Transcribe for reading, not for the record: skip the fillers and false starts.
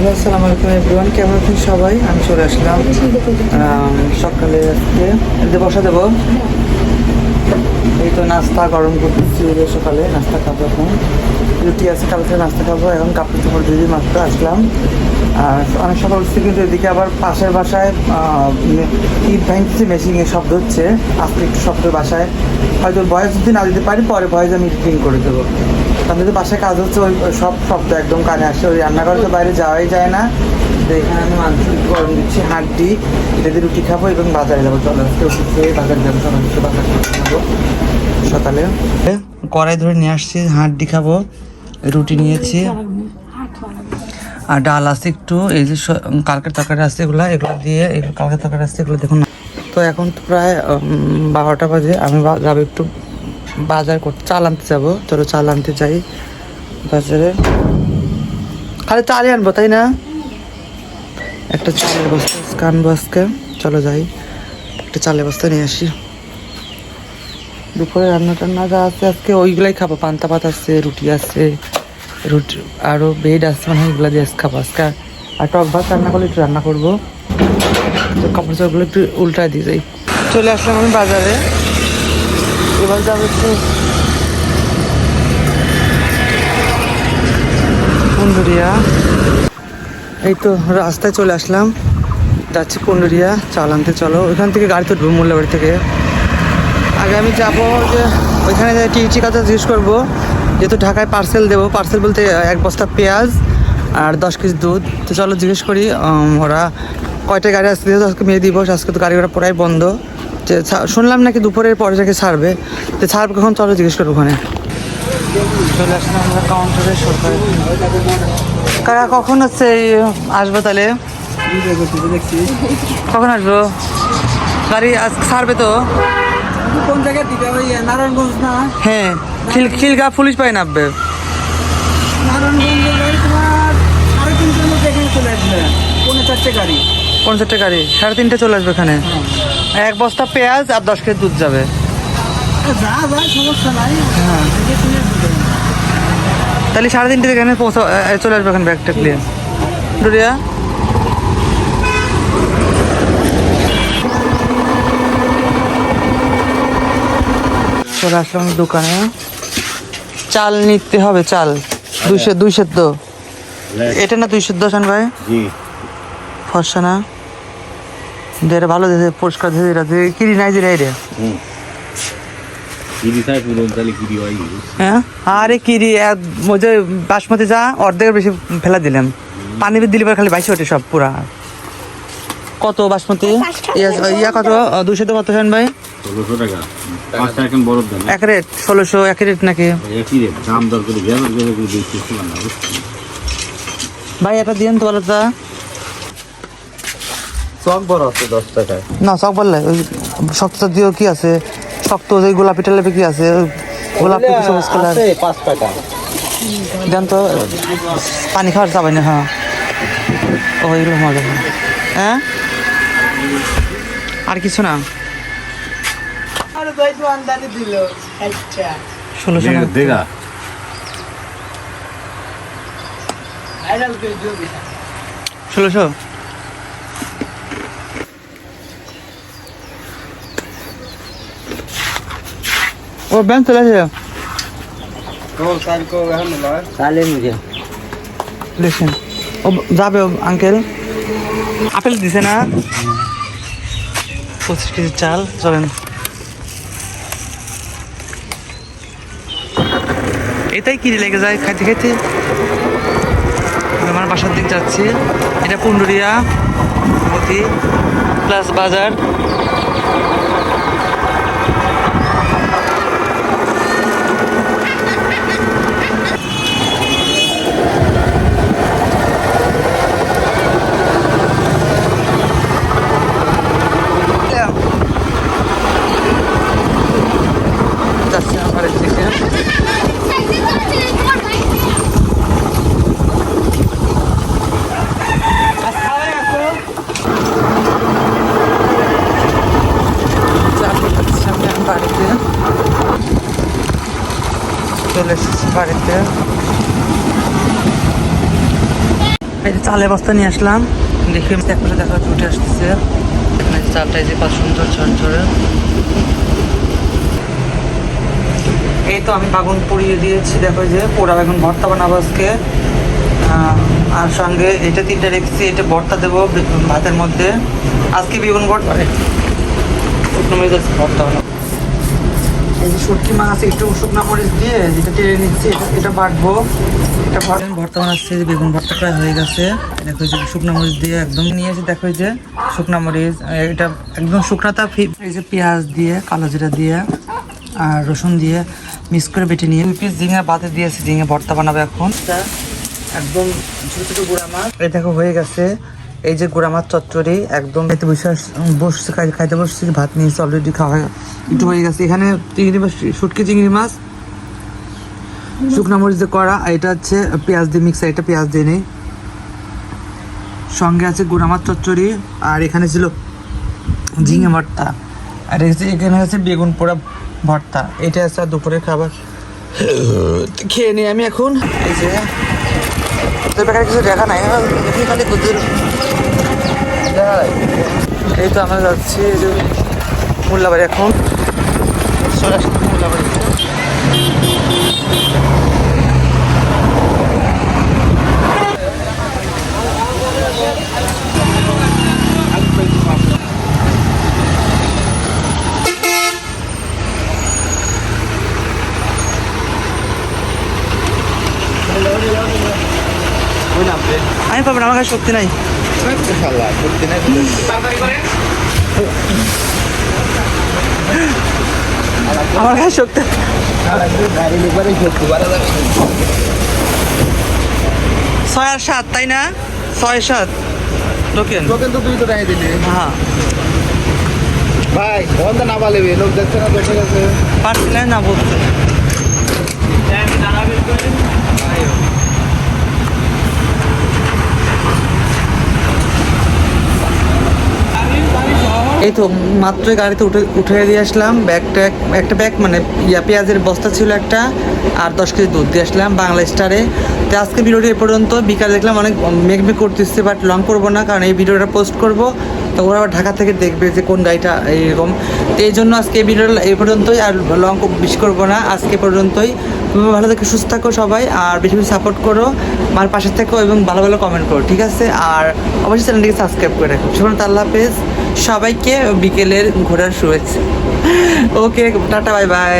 Hello, আসসালামু আলাইকুম everyone, কেমন আছেন সবাই? আমি চলে আসলাম সকালে। আজকে বসা দেবো। এই তো নাস্তা গরম করতেছি, সকালে নাস্তা খাবো। এখন রুটি আছে, কাল থেকে নাস্তা খাবো। এখন কাপড় চোপড় দিয়ে মাত্র আসলাম। আর অনেক সকাল উঠছে, কিন্তু এদিকে আবার পাশের বাসায় ইট ভাঙছে, মেশিনে শব্দ হচ্ছে। আজকে একটু শব্দ বাসায় হয়তো ভয়েস যদি না দিতে পারি, পরে ভয়েস আমি এডিটিং করে দেবো। তাদের তো বাসায় কাজ হচ্ছে, ওই সব শব্দ একদম কানে আসছে। ওই রান্নাঘরে তো বাইরে যাওয়াই যায় না। তো এখানে আমি মাংস গরম দিচ্ছি, হাড্ডি এটা দিয়ে রুটি খাবো এবং বাজারে যাবো। চলো আজকে বাজারে যাবো, সকাল থেকে বাজার খাবো। সকালে কড়াই ধরে নিয়ে আসছি, হাড্ডি খাবো, রুটি নিয়েছি আর ডাল আছে একটু। এই যে কালকের তরকারি আছে, এগুলো দিয়ে কালকের তরকারি আছে, এগুলো দেখুন। তো এখন তো প্রায় 12টা বাজে। আমি যাবো একটু বাজার করতে, চাল আনতে যাবো। চলো চাল আনতে যাই বাজারে। খালি চালই আনবো, তাই না? একটা চালের বস্তা আনবো আজকে। চলো যাই, একটা চালের বস্তা নিয়ে আসি। দুপুরে রান্না টান্না যা আছে আজকে ওইগুলাই খাবো। পান্তা ভাত আছে, রুটি আছে, রুটি আরও বেড আছে, মানে ওইগুলো দিয়ে খাবো আজকে। আর টক ভাত রান্না করলে একটু রান্না করবো। তো কাপড় চাপড়গুলো একটু উল্টায় দিয়ে যাই। চলে আসলাম আমি বাজারে। এবার যাবো একটু পুন্ডুরিয়া। এই তো রাস্তায় চলে আসলাম, যাচ্ছি পুন্ডুরিয়া চাল আনতে। চলো ওইখান থেকে গাড়ি তো ঢুকবো, মোল্লাবাড়ি থেকে। আগে আমি যাবো যে ওইখানে টিটি কথা জিজ্ঞেস করবো, যেহেতু ঢাকায় পার্সেল দেবো। পার্সেল বলতে 1 বস্তা পেঁয়াজ আর 10 কেজি দুধ। তো চলো জিজ্ঞেস করি ওরা কয়টা গাড়ি আসতে আজকে মেয়ে দিবস। আজকে তো গাড়ি ঘোড়া পুরাই বন্ধ। যে শুনলাম নাকি দুপুরের পরে থেকে ছাড়বে। তো ছাড়বে কখন, চলো জিজ্ঞেস করবো ওখানে। চলে আসলাম আমরা কাউন্টারে। সরকারি কারা কখন হচ্ছে আসবো? তাহলে কখন আসবো? গাড়ি আজ ছাড়বে তো? কোন জায়গায় দিবে? ওই নারায়ণগঞ্জ না? হ্যাঁ, খিলগা পুলিশ পাই নামবে। নারায়ণগঞ্জের গাড়ি তোমার 3:30টার মধ্যে এখানে চলে আসবে। 4:30 গাড়ি, 4:30 গাড়ি 3:30 চলে আসবে এখানে। 1 বস্তা পেঁয়াজ আর 10 কেজি দুধ যাবে। যা যায় সমস্যা নাই। হ্যাঁ, তাহলে 3:30 এখানে চলে আসবে এখানে ব্যাগটা ক্লিয়ার। ডুরিয়া চলে আসলাম দোকানে। চাল নিতে হবে, চাল 200 তো। এটা না 210 শান ভাই? ফর্সা না, এটা ভালো দিয়েছে, পরিষ্কার দিয়েছে। কিরি নাই যে রে। হ্যাঁ, আরে কিরি যে বাসমতি যা অর্ধেকের বেশি ফেলা দিলাম। পানি দিলে খালি বাইশে ওঠে সব পুরা। কত বাসমতি? ইয়া কত? 200 কত শান ভাই? 1600 টাকা। 5 টাকা এখন বরফ দেন। এক রেট 1600, এক রেট নাকি? একই রেট, দাম দর করে গেলে বেশি না। ভাই এটা দিন তো বলো তা। চক বড় আছে 10 টাকায়। না চক বললে ওই শক্ত দিও কি আছে? শক্ত ওই গোলাপি টালাপি কি আছে? গোলাপি সবুজ কালার 5 টাকা। দেন তো, পানি খাওয়ার যাবে না। হ্যাঁ, ওইগুলো মজা। হ্যাঁ, আর কিছু না। 1600 দেখা 1600। ও ব্যাংক চলে আসে। দেখছেন ও যাবে আঙ্কেল। আপেল দিছে না? 25 কেজি চাল। চলেন, এটাই কিনে লেগে যায় খাইতে খাইতে। আমার বাসার দিক যাচ্ছি। এটা পুন্ডুরিয়া মতি প্লাস বাজার। যাচ্ছি আমার বাড়ির থেকে। বাড়িতে চলে এসেছি বাড়িতে। এই যে চালের বস্তা নিয়ে আসলাম, দেখি একবারে দেখা যাচ্ছে উঠে আসতেছে। এখানে চালটা এই যে কত সুন্দর ঝরঝরে। এই তো আমি বাগুন পুড়িয়ে দিয়েছি, দেখো যে পোড়া বেগুন ভর্তা বানাবো আজকে। আর সঙ্গে এটা 3টা রেখেছি, এটা ভর্তা দেবো ভাতের মধ্যে। আজকে বেগুন ভর্তা শুকনো মরিচ ভর্তা বানাবো। এই যে শুটকি মাছ একটু শুকনো মরিচ দিয়ে যেটা টেনে নিচ্ছি, এটা বাটবো। এটা ভর্তা বানাচ্ছি, যে বেগুন ভর্তা প্রায় হয়ে গেছে। দেখো যে শুকনো মরিচ দিয়ে একদম নিয়েছি, দেখো যে শুকনো মরিচ এটা একদম শুকনাটা। এই যে পেঁয়াজ দিয়ে, কালো জিরা দিয়ে আর রসুন দিয়ে মিক্স করে বেটে নিয়ে 2 পিস ঝিঙে বাতে দিয়েছি, ঝিঙে ভর্তা বানাবো এখন। একদম ছোটো ছোটো গুঁড়া মাছ, এই দেখো হয়ে গেছে। এই যে গুঁড়া মাছ চচ্চড়ি একদম খাইতে বসছে, খাইতে বসছি, ভাত নিয়েছি অলরেডি, খাওয়া একটু হয়ে গেছে। এখানে চিংড়ি মাছ, শুটকি চিংড়ি মাছ শুকনো মরিচ দিয়ে করা, এটা হচ্ছে পেঁয়াজ দিয়ে মিক্সার, এটা পেঁয়াজ দিয়ে নেই। সঙ্গে আছে গুঁড়া মাছ চচ্চড়ি, আর এখানে ছিল ঝিঙে ভর্তা, আর এখানে আছে বেগুন পোড়া ভর্তা। এটা আছে দুপুরের খাবার। খেয়ে নিই আমি এখন। এই যে তোর প্যাকেট কিছু দেখা নাই, খালি দুধের। এই তো আমরা যাচ্ছি এই যে মোল্লাবাড়ি, এখন সরাসরি মোল্লাবাড়ি। আমি পাবো না, আমার কাছে শক্তি নাই। আমার কাছে শক্তি 6 আর 7, তাই না? 6-7 টোকেন তো তুই তো রায় দিলি। হ্যাঁ ভাই বন্ধ না পালেবি, লোক দেখছে না, দেখে গেছে। পারছিলেন না বলতে। এই তো মাত্রই গাড়িতে উঠে দিয়ে আসলাম। একটা ব্যাগ মানে পেঁয়াজের বস্তা ছিল একটা, আর 10 কেজি দুধ দিয়ে আসলাম বাংলা স্টারে। তো আজকে ভিডিওটি এ পর্যন্ত। বিকাল দেখলাম অনেক মেঘ করতেছে, বাট লং করবো না, কারণ এই ভিডিওটা পোস্ট করব তো ওরা আবার ঢাকা থেকে দেখবে যে কোন গাড়িটা এইরকম। তো এই জন্য আজকে এই ভিডিওটা এই পর্যন্তই, আর লং বেশি করবো না, আজকে পর্যন্তই। তুমি ভালো থেকে সুস্থ থাকো সবাই, আর বেশি বেশি সাপোর্ট করো, আমার পাশে থেকো এবং ভালো ভালো কমেন্ট করো, ঠিক আছে? আর অবশ্যই চ্যানেলটিকে সাবস্ক্রাইব করে রাখো। শুনুন, আল্লাহ হাফেজ সবাইকে, বিকেলের ঘোরার শুভেচ্ছা। ওকে, টাটা, বাই বাই।